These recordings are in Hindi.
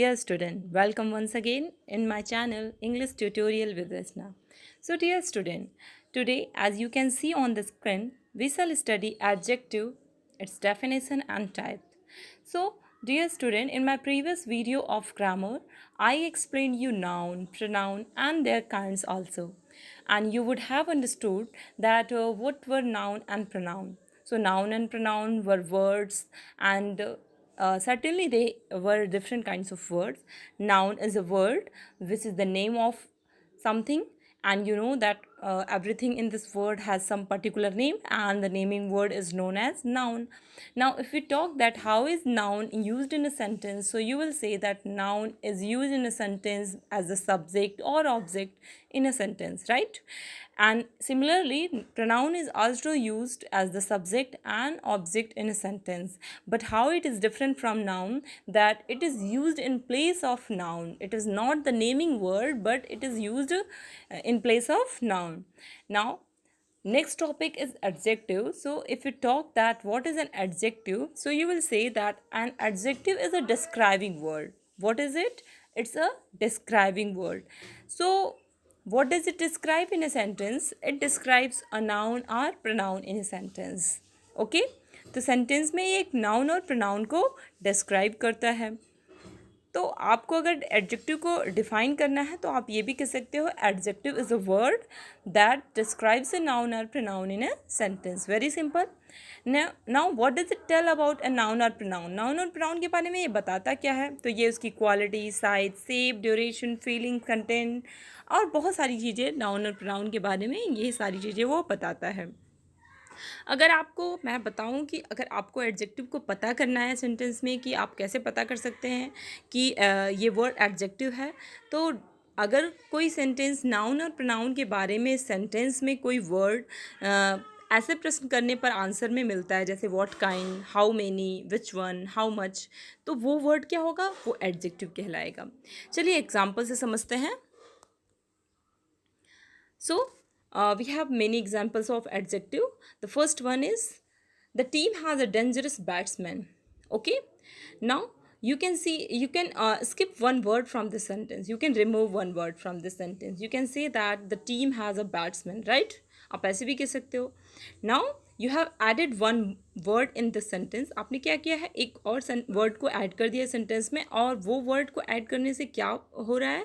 Dear student, welcome once again in my channel English Tutorial with Resna. So dear student, today as you can see on the screen, we shall study adjective, its definition and type. So dear student, in my previous video of grammar, I explained you noun, pronoun and their kinds also. And you would have understood that what were noun and pronoun. So noun and pronoun were words and certainly they were different kinds of words. Noun is a word which is the name of something, and you know that everything in this word has some particular name, and the naming word is known as noun. Now if we talk that how is noun used in a sentence, so you will say that noun is used in a sentence as a subject or object in a sentence, right? And similarly pronoun is also used as the subject and object in a sentence, but how it is different from noun, that it is used in place of noun. It is not the naming word, but it is used in place of noun. Now next topic is adjective. So if you talk that what is an adjective, so you will say that an adjective is a describing word. What is it? It's a describing word. So what does it describe in a sentence? It describes a noun or pronoun in a sentence. Okay तो सेंटेंस में ये एक नाउन और प्रोनाउन को डिस्क्राइब करता है. तो आपको अगर एडजेक्टिव को डिफाइन करना है तो आप ये भी कह सकते हो adjective is a word that describes a noun और pronoun in a sentence. Very simple. Now what does it tell about a noun और प्रोनाउन? नाउन और प्रोनाउन के बारे में ये बताता क्या है? तो ये उसकी quality, size, shape, duration, feeling, content और बहुत सारी चीज़ें नाउन और प्रोनाउन के बारे में ये सारी चीज़ें वो बताता है. अगर आपको मैं बताऊं कि अगर आपको एडजेक्टिव को पता करना है सेंटेंस में कि आप कैसे पता कर सकते हैं कि ये वर्ड एडजेक्टिव है, तो अगर कोई सेंटेंस नाउन और प्रोनाउन के बारे में सेंटेंस में कोई वर्ड ऐसे प्रश्न करने पर आंसर में मिलता है जैसे what kind, how many, which one, how much, तो वो वर्ड क्या होगा? वो एडजेक्टिव कहलाएगा. चलिए एग्जाम्पल से समझते हैं. So, we have many examples of adjective. The first one is the team has a dangerous batsman. Okay. Now you can see, you can skip one word from the sentence. You can remove one word from the sentence. You can say that the team has a batsman, right? आप ऐसे भी कह सकते हो. Now you have added one word in the sentence. आपने क्या किया है? एक और वर्ड को ऐड कर दिया सेंटेंस में, और वो वर्ड को ऐड करने से क्या हो रहा है?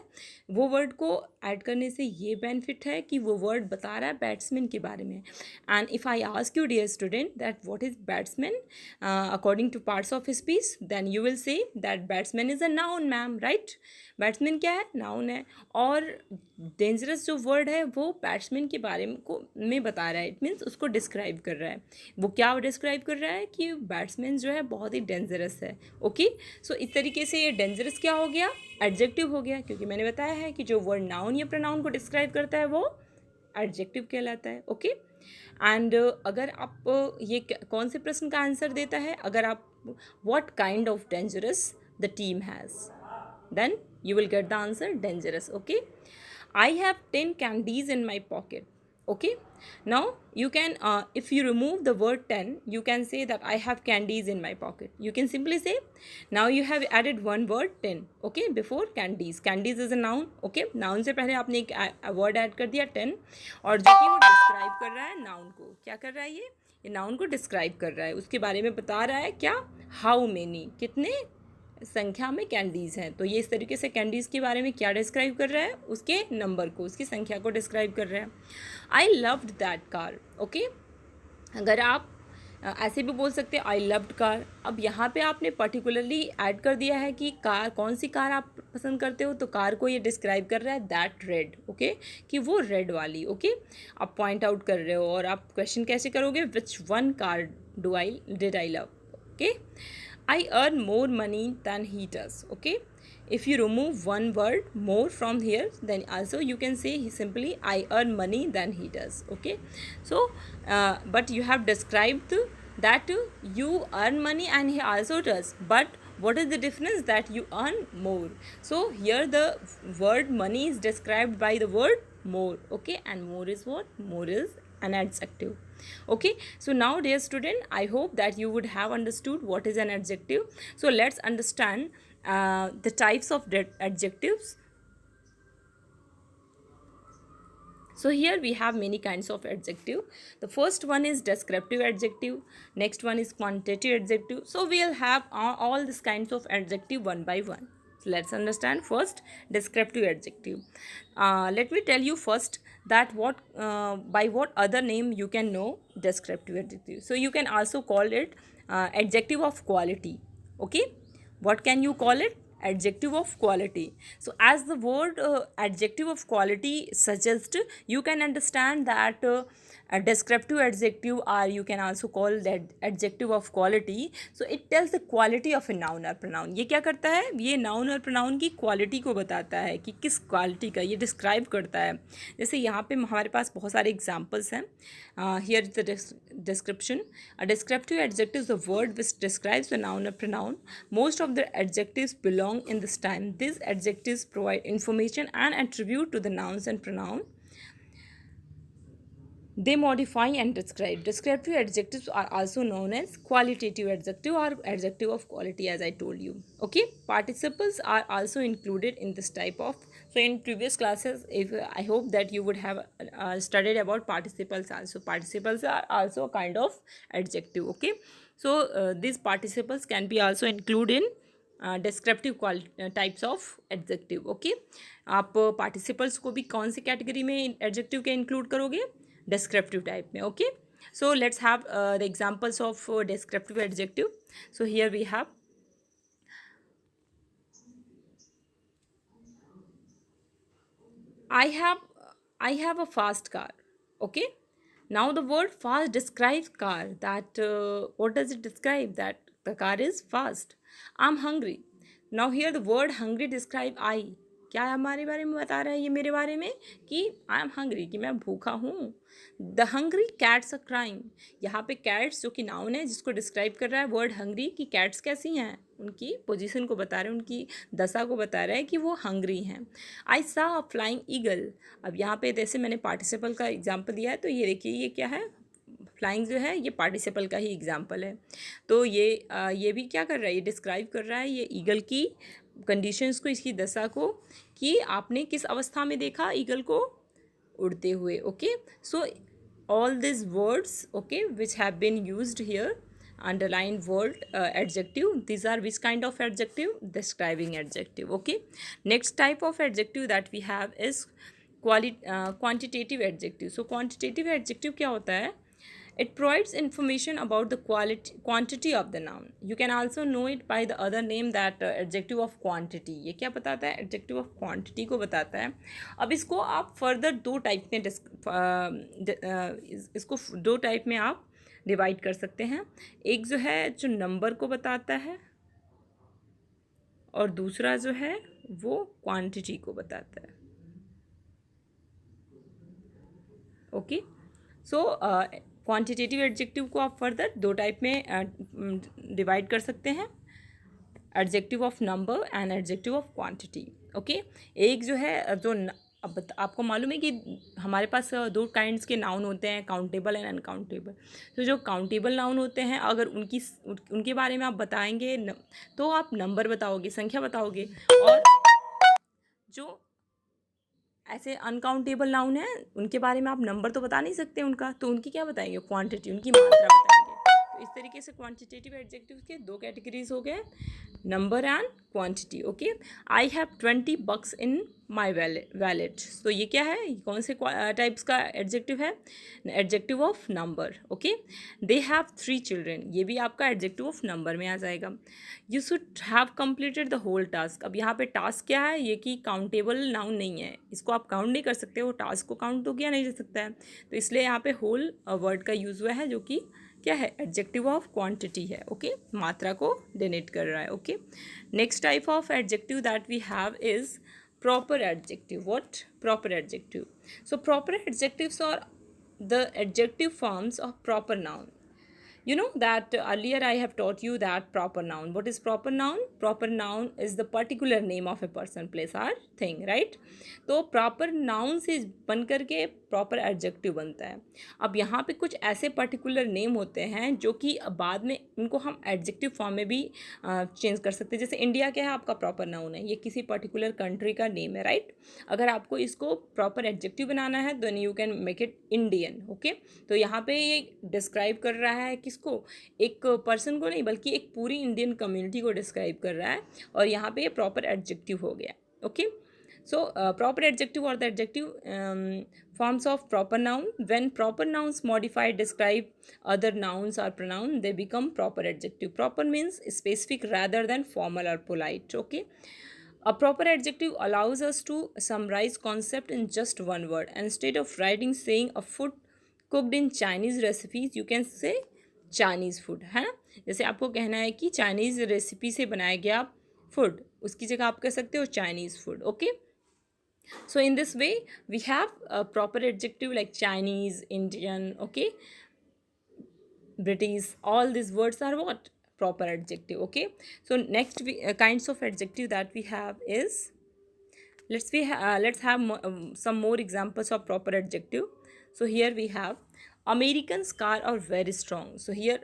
वो वर्ड को ऐड करने से ये बेनिफिट है कि वो वर्ड बता रहा है बैट्समैन के बारे में. And if I ask you dear student that what is batsman according to parts of speech, then you will say that batsman is a noun ma'am, right? Batsman क्या है? नाउन है. और डेंजरस जो वर्ड है वो बैट्समैन के बारे में बता रहा है. इट मीन्स उसको डिस्क्राइब कर रहा है. वो क्या डिस्क्राइब कर रहा है? कि बैट्समैन जो है बहुत ही डेंजरस है. ओके. सो इस तरीके से ये डेंजरस क्या हो गया? एडजेक्टिव हो गया, क्योंकि मैंने बताया है कि जो वर्ड नाउन या प्रोनाउन को डिस्क्राइब करता है वो एडजेक्टिव कहलाता है. ओके. एंड अगर आप ये कौन से प्रश्न का आंसर देता है? अगर आप what kind of dangerous the team has, then you will get the answer dangerous. Okay. I have 10 candies in my pocket. Okay. Now you can if you remove the word 10, you can say that I have candies in my pocket. You can simply say, now you have added one word 10, okay, before candies. Candies is a noun. Okay. Noun से पहले आपने एक word add कर दिया 10, और जो कि वो describe कर रहा है noun को. क्या कर रहा है? ये नाउन को डिस्क्राइब कर रहा है, उसके बारे में बता रहा है. क्या? हाउ मेनी, कितने संख्या में कैंडीज़ हैं. तो ये इस तरीके से कैंडीज़ के बारे में क्या डिस्क्राइब कर रहा है? उसके नंबर को, उसकी संख्या को डिस्क्राइब कर रहा है. I loved that car. Okay. अगर आप ऐसे भी बोल सकते हैं आई लव्ड कार. अब यहाँ पे आपने पर्टिकुलरली ऐड कर दिया है कि कार, कौन सी कार आप पसंद करते हो, तो कार को ये डिस्क्राइब कर रहा है दैट रेड. ओके. कि वो रेड वाली. ओके. आप पॉइंट आउट कर रहे हो, और आप क्वेश्चन कैसे करोगे? Which one car did I love. Okay. I earn more money than he does. Okay. If you remove one word more from here, then also you can say simply I earn money than he does. Okay. So but you have described that you earn money and he also does, but what is the difference? That you earn more. So here the word money is described by the word more. Okay. And more is what? More is an adjective. Okay. So now dear student, I hope that you would have understood what is an adjective. So let's understand the types of adjectives. So here we have many kinds of adjective. The first one is descriptive adjective. Next one is quantitative adjective. So we'll have all these kinds of adjective one by one. So let's understand first descriptive adjective. Let me tell you first that what by what other name you can know descriptive adjective. So you can also call it adjective of quality. Okay, what can you call it? Adjective of quality. So as the word adjective of quality suggests, you can understand that a descriptive adjective, or you can also call that adjective of quality. So it tells the quality of a noun or pronoun. ये क्या करता है? ये noun और pronoun की quality को बताता है कि किस quality का ये describe करता है. जैसे यहाँ पे हमारे पास बहुत सारे examples हैं. Here is the description. A descriptive adjective is a word which describes the noun or pronoun. Most of the adjectives belong in this time. These adjectives provide information and attribute to the nouns and pronoun. They modify and describe. Descriptive adjectives are also known as qualitative adjective or adjective of quality, as I told you. Okay, participles are also included in this type of. So in previous classes, if I hope that you would have studied about participles also. Participles are also a kind of adjective. Okay, so these participles can be also included in descriptive types of adjective. Okay, आप पार्टिसिपल्स को भी कौन सी कैटेगरी में एडजेक्टिव के इंक्लूड करोगे? डिस्क्रिप्टिव टाइप में. Okay, so let's have the examples of descriptive adjective. So here we have I have a fast car. Okay, now the word fast describes car. That what does it describe? That the car is fast. I'm hungry. Now here the word hungry describe I. क्या हमारे बारे में बता रहा है ये मेरे बारे में कि आई एम हंग्री, कि मैं भूखा हूँ. The hungry cats a crime. यहाँ पे कैट्स जो कि नाउन है जिसको डिस्क्राइब कर रहा है वर्ड हंग्री, कि कैट्स कैसी हैं, उनकी पोजीशन को बता रहे हैं, उनकी दशा को बता रहा है कि वो हंग्री हैं. आई सा अ फ्लाइंग ईगल. अब यहाँ पे जैसे मैंने पार्टिसिपल का एग्जाम्पल दिया है, तो ये देखिए ये क्या है, फ्लाइंग जो है ये पार्टिसिपल का ही एग्जाम्पल है. तो ये भी क्या कर रहा है, ये डिस्क्राइब कर रहा है ये ईगल की कंडीशंस को, इसकी दशा को, कि आपने किस अवस्था में देखा ईगल को, उड़ते हुए. Okay, so all these words, okay, which have been used here, underline word adjective, these are which kind of adjective? Describing adjective. Okay, next type of adjective that we have is quantitative adjective. So quantitative adjective क्या होता है? It provides information about the quantity of the noun. You can also know it by the other name that adjective of quantity. ये क्या बताता है? Adjective of quantity को बताता है. अब इसको आप फर्दर दो टाइप में इसको दो टाइप में आप डिवाइड कर सकते हैं. एक जो है जो नंबर को बताता है, और दूसरा जो है वो क्वांटिटी को बताता है. ओके, सो क्वांटिटेटिव एडजेक्टिव को आप फर्दर दो टाइप में डिवाइड कर सकते हैं, adjective of number and adjective of quantity. Okay, एक जो है जो अब आपको मालूम है कि हमारे पास दो काइंड्स के नाउन होते हैं, काउंटेबल एंड अनकाउंटेबल. तो जो काउंटेबल नाउन होते हैं, अगर उनके बारे में आप बताएंगे तो आप नंबर बताओगे, संख्या बताओगे. और जो ऐसे अनकाउंटेबल नाउन है उनके बारे में आप नंबर तो बता नहीं सकते उनका, तो उनकी क्या बताएंगे? क्वांटिटी, उनकी मात्रा बताएंगे. तो इस तरीके से क्वांटिटेटिव एडजेक्टिव के दो कैटेगरीज हो गए, number and quantity. Okay, I have 20 bucks in my wallet. तो ये क्या है, कौन से टाइप्स का एडजेक्टिव है? Adjective of number. Okay, they have 3 children. ये भी आपका एडजेक्टिव ऑफ नंबर में आ जाएगा. You should have completed the whole task. अब यहाँ पे टास्क क्या है, ये कि काउंटेबल नाउन नहीं है, इसको आप काउंट नहीं कर सकते हो, टास्क को काउंट तो किया नहीं जा सकता है. तो इसलिए यहाँ पे होल वर्ड का यूज़ हुआ है, जो कि क्या है, एडजेक्टिव ऑफ क्वांटिटी है. ओके, मात्रा को डिनोट कर रहा है. Okay, next type of adjective that we have is proper adjective. What? Proper adjective. So proper adjectives are the adjective forms of proper noun. You know that earlier I have taught you that proper noun. What is proper noun? Proper noun is the particular name of a person, place or thing, right? तो प्रॉपर नाउन से बन करके प्रॉपर एडजेक्टिव बनता है. अब यहाँ पे कुछ ऐसे पर्टिकुलर नेम होते हैं जो कि बाद में इनको हम एडजेक्टिव फॉर्म में भी चेंज कर सकते हैं. जैसे इंडिया क्या है, आपका प्रॉपर नाउन है, ये किसी पर्टिकुलर कंट्री का नेम है, राइट? अगर आपको इसको प्रॉपर एडजेक्टिव बनाना है then you can make it Indian. Okay, तो यहाँ पे ये डिस्क्राइब कर रहा है किसको, एक पर्सन को नहीं बल्कि एक पूरी इंडियन कम्युनिटी को डिस्क्राइब कर रहा है, और यहाँ पे ये प्रॉपर एडजेक्टिव हो गया. Okay, so proper adjective or the adjective forms of proper noun. When proper nouns modify describe other nouns or pronoun, they become proper adjective. Proper means specific rather than formal or polite. Okay, a proper adjective allows us to summarize concept in just one word. Instead of writing saying a food cooked in Chinese recipes, you can say Chinese food, है ना? जैसे आपको कहना है कि चाइनीज़ रेसिपी से बनाया गया फूड, उसकी जगह आप कह सकते हो Chinese food. Okay, so in this way we have a proper adjective like Chinese, Indian, okay, British, all these words are what? Proper adjective. Okay, so next kinds of adjective that we have is, let's have some more examples of proper adjective. So here we have Americans car are very strong. So here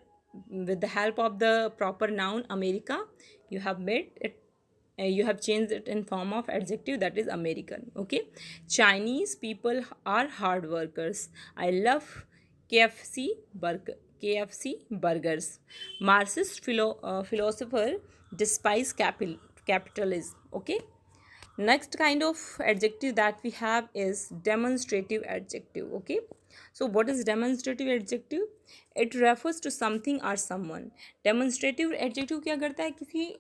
with the help of the proper noun America, you have made it, you have changed it in form of adjective, that is American. Okay, Chinese people are hard workers. I love KFC burgers. Marxist philosopher despise capitalism. Okay, next kind of adjective that we have is demonstrative adjective. Okay, so what is demonstrative adjective? It refers to something or someone. demonstrative adjective क्या करता है, किसी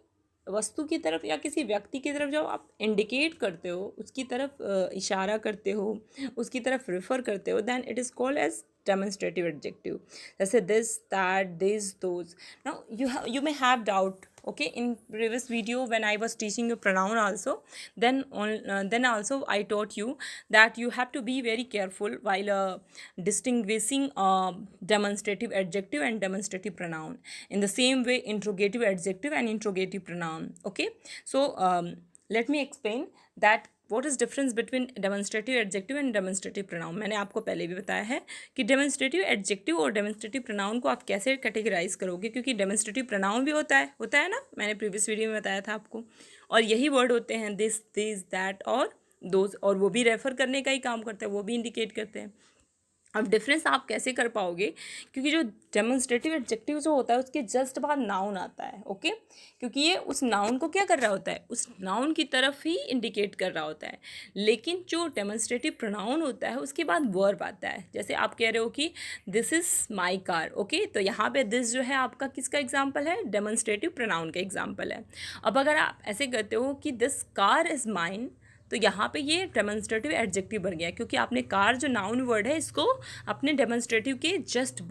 वस्तु की तरफ या किसी व्यक्ति की तरफ जब आप इंडिकेट करते हो, उसकी तरफ इशारा करते हो, उसकी तरफ रेफर करते हो, then it is called as demonstrative adjective. जैसे this, that, this, those. Now you may have doubt. Okay, in previous video when I was teaching you pronoun also, then also I taught you that you have to be very careful while distinguishing demonstrative adjective and demonstrative pronoun. In the same way, interrogative adjective and interrogative pronoun. Okay, so let me explain that what is difference between demonstrative adjective and demonstrative pronoun. मैंने आपको पहले भी बताया है कि demonstrative adjective और demonstrative pronoun को आप कैसे कैटेगराइज करोगे, क्योंकि demonstrative pronoun भी होता है ना, मैंने प्रीवियस वीडियो में बताया था आपको, और यही वर्ड होते हैं दिस, दिस, दैट और दोज, और वो भी रेफर करने का ही काम करते हैं, वो भी इंडिकेट करते हैं. अब डिफरेंस आप कैसे कर पाओगे, क्योंकि जो डेमोन्स्ट्रेटिव एडजेक्टिव जो होता है उसके जस्ट बाद नाउन आता है. ओके, क्योंकि ये उस नाउन को क्या कर रहा होता है, उस नाउन की तरफ ही इंडिकेट कर रहा होता है. लेकिन जो डेमोन्स्ट्रेटिव प्रोनाउन होता है उसके बाद वर्ब आता है. जैसे आप कह रहे हो कि this is my car. Okay, तो यहाँ पे दिस जो है आपका किसका एग्जाम्पल है, डेमोन्स्ट्रेटिव प्रोनाउन का एग्जाम्पल है. अब अगर आप ऐसे कहते हो कि दिस कार इज़ माइन, तो यहाँ पे ये डेमोन्स्ट्रेटिव एडजेक्टिव बन गया, क्योंकि आपने कार जो नाउन वर्ड है इसको अपने डेमोन्स्ट्रेटिव के जस्ट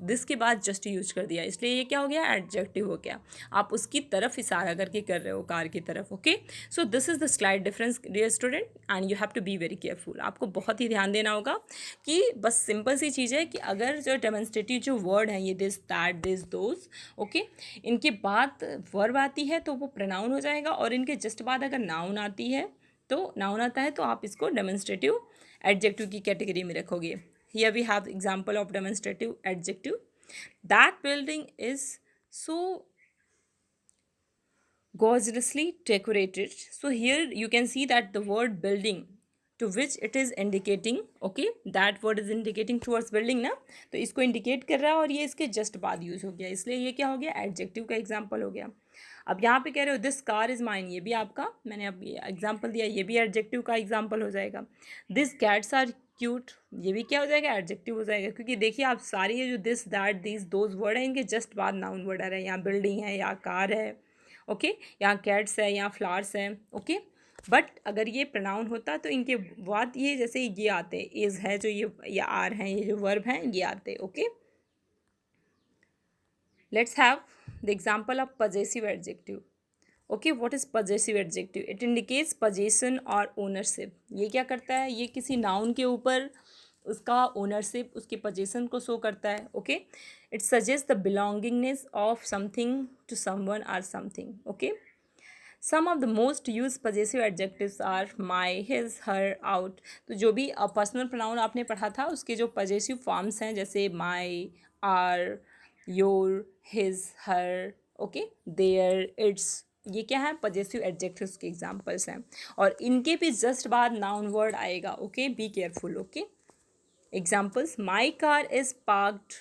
दिस के बाद जस्ट यूज कर दिया, इसलिए ये क्या हो गया, एडजेक्टिव हो गया. आप उसकी तरफ इशारा करके कर रहे हो, कार की तरफ. Okay, so this is the slide difference dear student, and you have to be very careful. आपको बहुत ही ध्यान देना होगा कि बस सिंपल सी चीज़ है कि अगर जो डेमोन्स्ट्रेटिव जो वर्ड हैं ये this, that, this, those, okay, इनके बाद वर्ब आती है तो वो प्रोनाउन हो जाएगा, और इनके जस्ट बाद अगर नाउन आती है तो नाउन आता है तो आप इसको डेमोन्स्ट्रेटिव एडजेक्टिव की कैटेगरी में रखोगे. Here we have example of demonstrative adjective. That building is so gorgeously decorated. So here you can see that the word building to which it is indicating, okay, that word is indicating towards building ना, तो इसको इंडिकेट कर रहा है और ये इसके जस्ट बाद यूज़ हो गया, इसलिए ये क्या हो गया, एडजेक्टिव का एग्जाम्पल हो गया. अब यहाँ पे कह रहे हो दिस कार इज़ माइन, ये भी आपका, मैंने अब एग्जाम्पल दिया, ये भी एडजेक्टिव का एग्जाम्पल हो जाएगा. दिस कैट्स आर क्यूट, ये भी क्या हो जाएगा, एडजेक्टिव हो जाएगा, क्योंकि देखिए आप सारी ये जो this, that, this, those word हैं इनके जस्ट बाद नाउन वर्ड आ रहा है. यहाँ बिल्डिंग है, यहाँ कार है, ओके, यहाँ कैट्स है, यहाँ फ्लावर्स हैं. ओके, बट अगर ये प्रोनाउन होता तो इनके बाद ये जैसे ये आते, इज़ है जो ये आर हैं, ये जो वर्ब हैं ये आते. Okay, let's have the example of possessive adjective. Okay, what is possessive adjective? It indicates possession or ownership. ये क्या करता है, ये किसी नाउन के ऊपर उसका ओनरशिप, उसके पोजीशन को शो करता है. Okay, it suggest the belongingness of something to someone or something. Okay, some of the most use possessive adjectives are my, his, her, our. तो जो भी पर्सनल प्रोनाउन आपने पढ़ा था उसके जो पजेसिव फॉर्म्स हैं जैसे my, our, your, his, her, okay, their, its, ये क्या है, पजेसिव एडजेक्टिव्स के एग्जाम्पल्स हैं. और इनके भी जस्ट बाद नाउन वर्ड आएगा. Okay, be careful. Okay, examples, my car is parked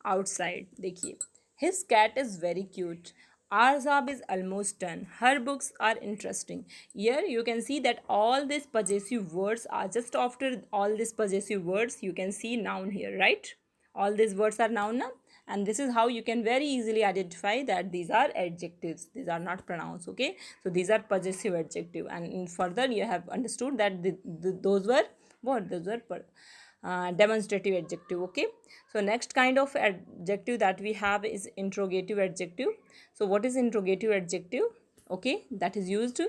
outside. देखिए, his cat is very cute. Our job is almost done. Her books are interesting. Here you can see that all these possessive words are just after all these possessive words. You can see noun here, right? All these words are noun now, and this is how you can very easily identify that these are adjectives. These are not pronouns. Okay, so these are possessive adjective, and in further you have understood that those were what? Those were demonstrative adjective. Okay, so next kind of adjective that we have is interrogative adjective. So what is interrogative adjective? Okay, that is used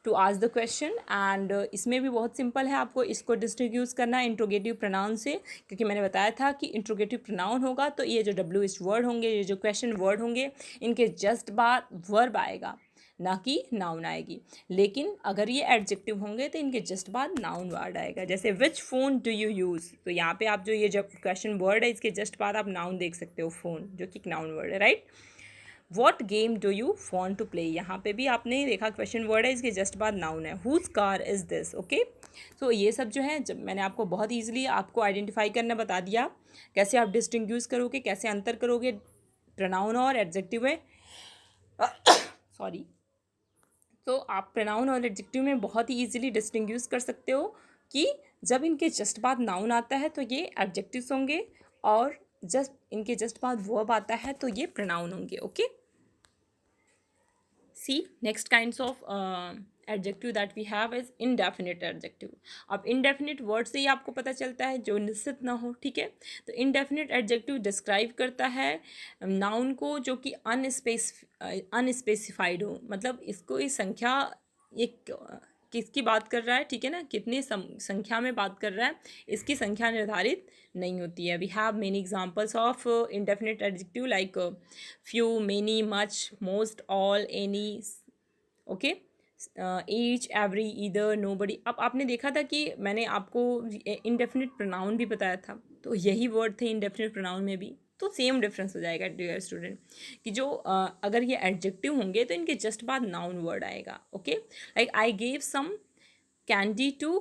to ask the question. And इसमें भी बहुत सिंपल है, आपको इसको डिस्टिंग्विश करना है इंट्रोगेटिव प्रोनाउन से, क्योंकि मैंने बताया था कि इंट्रोगेटिव प्रोनाउन होगा तो ये जो WH वर्ड होंगे, ये जो क्वेश्चन वर्ड होंगे, इनके जस्ट बाद वर्ब आएगा, ना कि नाउन आएगी. लेकिन अगर ये एडजेक्टिव होंगे तो इनके जस्ट बाद नाउन वर्ड आएगा. जैसे विच फ़ोन डू यू यूज़, तो यहाँ पे आप जो ये जब क्वेश्चन वर्ड है इसके जस्ट बाद आप नाउन देख सकते हो, फ़ोन, जो कि नाउन वर्ड है, right. What game do you want to play, यहाँ पे भी आपने देखा क्वेश्चन वर्ड है, इसके जस्ट बाद नाउन है. Whose car is this. Okay, तो ये सब जो है जब मैंने आपको बहुत ईजिली आपको आइडेंटिफाई करना बता दिया, कैसे आप डिस्टिंग्विश करोगे, कैसे अंतर करोगे प्रोनाउन और एडजेक्टिव में. सॉरी. तो आप प्रोनाउन और एडजेक्टिव में बहुत ही ईजिली डिस्टिंग्विश कर सकते हो कि जब इनके जस्ट बाद नाउन आता है तो ये एडजेक्टिव्स होंगे, और जस्ट इनके जस्ट बाद वर्ब आता है तो ये प्रोनाउन होंगे. Okay, see next kinds of adjective that we have is indefinite adjective. अब इनडेफिनिट वर्ड से ही आपको पता चलता है जो निश्चित ना हो. ठीक है, तो इनडेफिनिट एडजेक्टिव डिस्क्राइब करता है नाउन को जो कि अनस्पेसिफाइड हो, मतलब इसको इस संख्या, ये किसकी बात कर रहा है, ठीक है ना, कितनी संख्या में बात कर रहा है, इसकी संख्या निर्धारित नहीं होती है. We have many examples of indefinite adjective like few, many, much, most, all, any. Okay, each, every, either, nobody. अब आपने देखा था कि मैंने आपको इंडेफिनिट प्रोनाउन भी बताया था, तो यही वर्ड थे इंडेफिनिट प्रोनाउन में भी. तो सेम डिफरेंस हो जाएगा डियर स्टूडेंट, कि जो अगर ये एडजेक्टिव होंगे तो इनके जस्ट बाद नाउन वर्ड आएगा. Okay, like I gave some candy to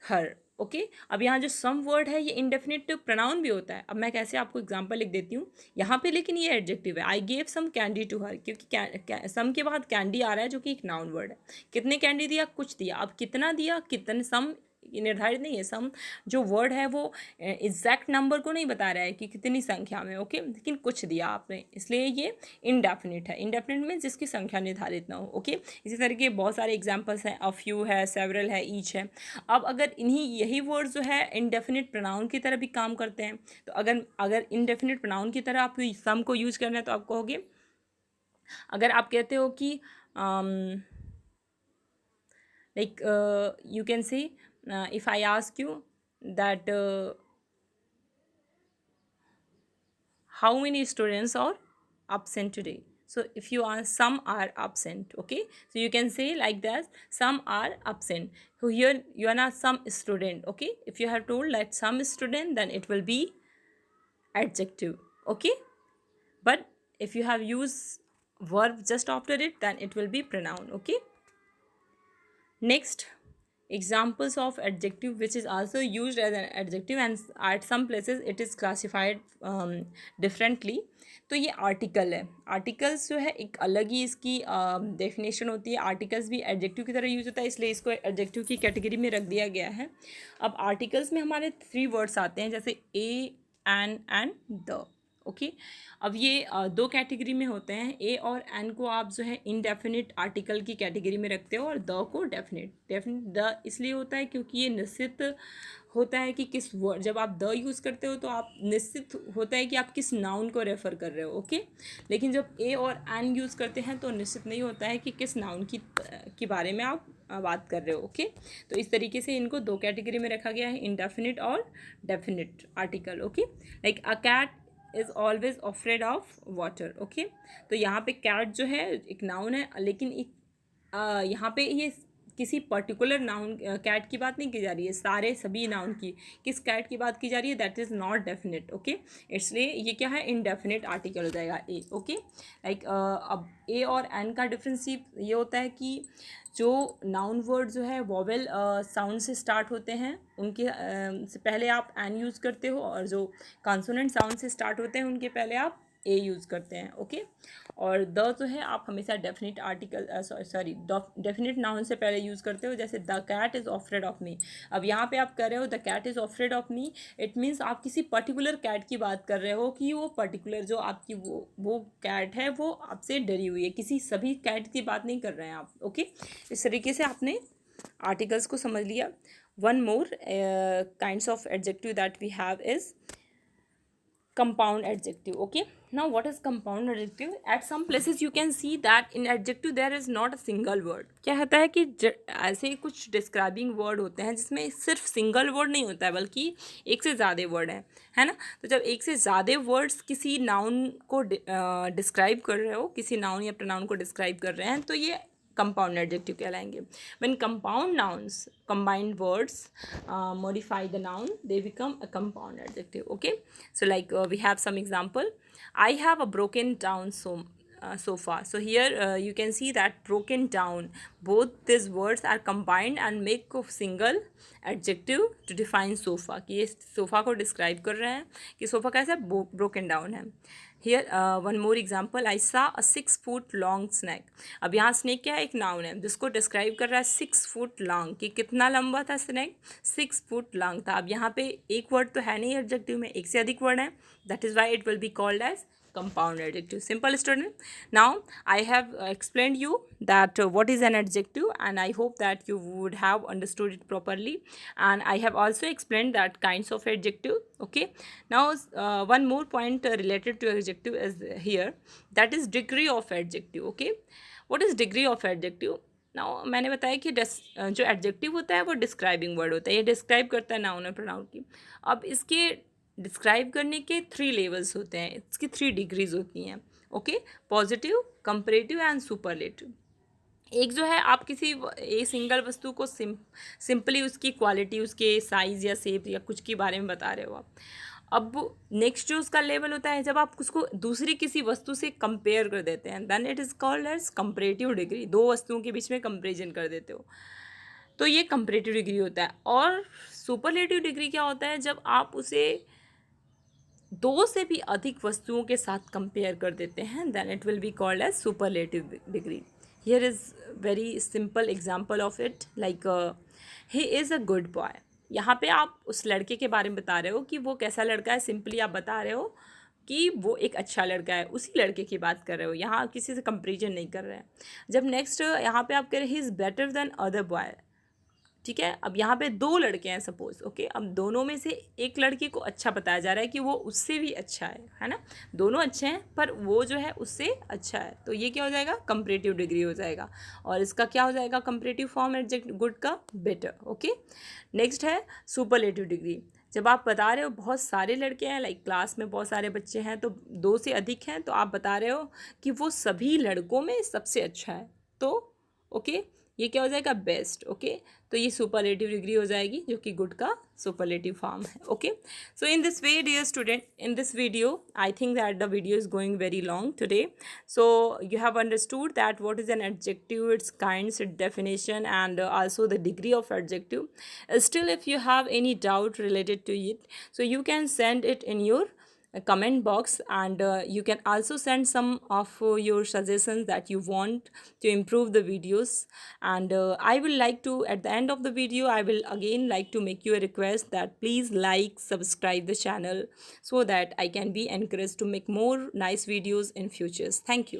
her. Okay, अब यहाँ जो सम वर्ड है ये इंडेफिनिट प्रोनाउन भी होता है. अब मैं कैसे आपको एग्जांपल लिख देती हूँ यहाँ पे, लेकिन ये एडजेक्टिव है. I gave some candy to her, क्योंकि सम के बाद कैंडी आ रहा है जो कि एक नाउन वर्ड है. कितने कैंडी दिया, कुछ दिया. अब कितना दिया, कितने, सम निर्धारित नहीं है. सम जो वर्ड है वो एग्जैक्ट नंबर को नहीं बता रहा है कि कितनी संख्या में. ओके, लेकिन कुछ दिया आपने, इसलिए ये इनडेफिनिट है. इनडेफिनिट में जिसकी संख्या निर्धारित ना हो. ओके, इसी तरह के बहुत सारे एग्जांपल्स हैं. अ फ्यू है, सेवरल है, ईच है. अब अगर यही वर्ड जो है इनडेफिनिट प्रोनाउन की तरह भी काम करते हैं, तो अगर इनडेफिनिट प्रोनाउन की तरह आप सम को यूज करना है तो आप कहोगे, अगर आप कहते हो कि like you can say if I ask you that how many students are absent today, so if you are, some are absent. Okay, so you can say like that, some are absent. So here you are not some student. Okay, if you have told that some student, then it will be adjective. Okay, but if you have used verb just after it, then it will be pronoun. Okay, next, examples of adjective which is also used as an adjective and at some places it is classified differently. तो ये आर्टिकल है. आर्टिकल्स जो है एक अलग ही इसकी डेफिनेशन होती है. आर्टिकल्स भी एडजेक्टिव की तरह यूज होता है, इसलिए इसको एडजेक्टिव की कैटेगरी में रख दिया गया है. अब आर्टिकल्स में हमारे 3 वर्ड्स आते हैं, जैसे ए, एन एंड द. ओके, अब ये 2 कैटेगरी में होते हैं. ए और एन को आप जो है इनडेफिनिट आर्टिकल की कैटेगरी में रखते हो, और द को डेफिनिट. द इसलिए होता है क्योंकि ये निश्चित होता है कि किस वर्ड, जब आप द यूज़ करते हो तो आप निश्चित होता है कि आप किस नाउन को रेफ़र कर रहे हो. ओके, लेकिन जब ए और एन यूज़ करते हैं तो निश्चित नहीं होता है कि किस नाउन की बारे में आप बात कर रहे हो। ओके, तो इस तरीके से इनको दो कैटेगरी में रखा गया है, इंडेफिनिट और definite article. Okay, like a cat is always afraid of water. Okay, तो यहाँ पे कैट जो है एक नाउन है, लेकिन एक यहाँ पे ये किसी पर्टिकुलर नाउन कैट की बात नहीं की जा रही है, सारे सभी नाउन की किस कैट की बात की जा रही है, that is not definite. Okay, इसलिए ये क्या है, इनडेफिनेट आर्टिकल हो जाएगा ए। ओके, लाइक अब ए और एन का डिफरेंस ये होता है कि जो नाउन वर्ड जो है वोवेल साउंड से स्टार्ट होते हैं उनके से पहले आप एन यूज़ करते हो, और जो कॉन्सोनेंट साउंड से स्टार्ट होते हैं उनके पहले आप ए यूज़ करते हैं। ओके, और द जो है आप हमेशा definite article sorry definite noun से पहले यूज़ करते हो, जैसे the cat is afraid of me. अब यहाँ पे आप कर रहे हो the cat is afraid of me, it means आप किसी पर्टिकुलर कैट की बात कर रहे हो कि वो पर्टिकुलर जो आपकी वो कैट है वो आपसे डरी हुई है, किसी सभी कैट की बात नहीं कर रहे हैं आप। ओके, इस तरीके से आपने आर्टिकल्स को समझ लिया। One more kinds of adjective that we have is compound adjective. Okay, now what is compound adjective? At some places you can see that in adjective there is not a single word. क्या होता है कि ऐसे कुछ डिस्क्राइबिंग वर्ड होते हैं जिसमें सिर्फ सिंगल वर्ड नहीं होता है बल्कि एक से ज़्यादा वर्ड है ना। तो जब एक से ज़्यादा वर्ड्स किसी नाउन को डिस्क्राइब कर रहे हो, किसी नाउन या प्रोनाउन को डिस्क्राइब कर रहे हैं, तो ये compound adjective कहलाएंगे। when compound nouns combined words modify the noun, they become a compound adjective. Okay, so like we have some example. I have a broken down sofa. So here you can see that broken down, both these words are combined and make a single adjective to define sofa, कि ये सोफ़ा को डिस्क्राइब कर रहे हैं कि सोफ़ा कैसा ब्रोकन डाउन है। हियर वन मोर एग्जाम्पल, आई सा अ 6 फुट लॉन्ग स्नैक। अब यहाँ स्नैक क्या है, एक नाउन है जिसको डिस्क्राइब कर रहा है 6 फुट लॉन्ग, कि कितना लंबा था स्नैक, 6 फुट लॉन्ग था। अब यहाँ पे एक वर्ड तो है नहीं एडजेक्टिव में, एक से अधिक वर्ड है, that is why it will be called as compound adjective. Simple, student. Now I have explained you that what is an adjective, and I hope that you would have understood it properly, and I have also explained that kinds of adjective. Okay, now one more point related to adjective is here, that is degree of adjective. Okay, what is degree of adjective? Now मैंने बताया कि जो एडजेक्टिव होता है वो डिस्क्राइबिंग वर्ड होता है, ये डिस्क्राइब करता है नाउन और प्रोनाउन की। अब इसके डिस्क्राइब करने के 3 लेवल्स होते हैं, इसकी 3 डिग्रीज होती हैं। Okay, positive, comparative and superlative. एक जो है आप किसी एक सिंगल वस्तु को सिंपली उसकी क्वालिटी, उसके साइज़ या शेप या कुछ के बारे में बता रहे हो आप। अब नेक्स्ट जो उसका लेवल होता है, जब आप उसको दूसरी किसी वस्तु से कंपेयर कर देते हैं, then it is called as comparative degree. दो वस्तुओं के बीच में कंपेरिजन कर देते हो, तो ये कंपैरेटिव डिग्री होता है। और सुपरलेटिव डिग्री क्या होता है, जब आप उसे 2 से भी अधिक वस्तुओं के साथ कंपेयर कर देते हैं, then it will be called as superlative degree. Here is very simple example of it, like he is a good boy. यहाँ पे आप उस लड़के के बारे में बता रहे हो कि वो कैसा लड़का है, सिंपली आप बता रहे हो कि वो एक अच्छा लड़का है, उसी लड़के की बात कर रहे हो, यहाँ किसी से कंपेरिजन नहीं कर रहे हैं। जब नेक्स्ट यहाँ पे आप कह रहे हैं he is better than other boy, ठीक है। अब यहाँ पे 2 लड़के हैं सपोज, ओके, अब दोनों में से एक लड़के को अच्छा बताया जा रहा है कि वो उससे भी अच्छा है ना। दोनों अच्छे हैं पर वो जो है उससे अच्छा है, तो ये क्या हो जाएगा, कंपैरेटिव डिग्री हो जाएगा। और इसका क्या हो जाएगा, कंपैरेटिव फॉर्म एडजेक्ट गुड का बेटर। ओके, नेक्स्ट है सुपरलेटिव डिग्री। जब आप बता रहे हो बहुत सारे लड़के हैं, लाइक क्लास में बहुत सारे बच्चे हैं, तो 2 से अधिक हैं, तो आप बता रहे हो कि वो सभी लड़कों में सबसे अच्छा है, तो ओके, ये क्या हो जाएगा, बेस्ट। ओके, तो ये सुपरलेटिव डिग्री हो जाएगी, जो कि गुड का सुपरलेटिव फॉर्म है। Okay, so in this way dear student, in this video I think that the video is going very long today, so you have understood that what is an adjective, its kinds, its definition, and also the degree of adjective. Still, if you have any doubt related to it, so you can send it in your comment box, and you can also send some of your suggestions that you want to improve the videos. And I will like to, at the end of the video, I will again like to make you a request that please like, subscribe the channel, so that I can be encouraged to make more nice videos in futures. Thank you.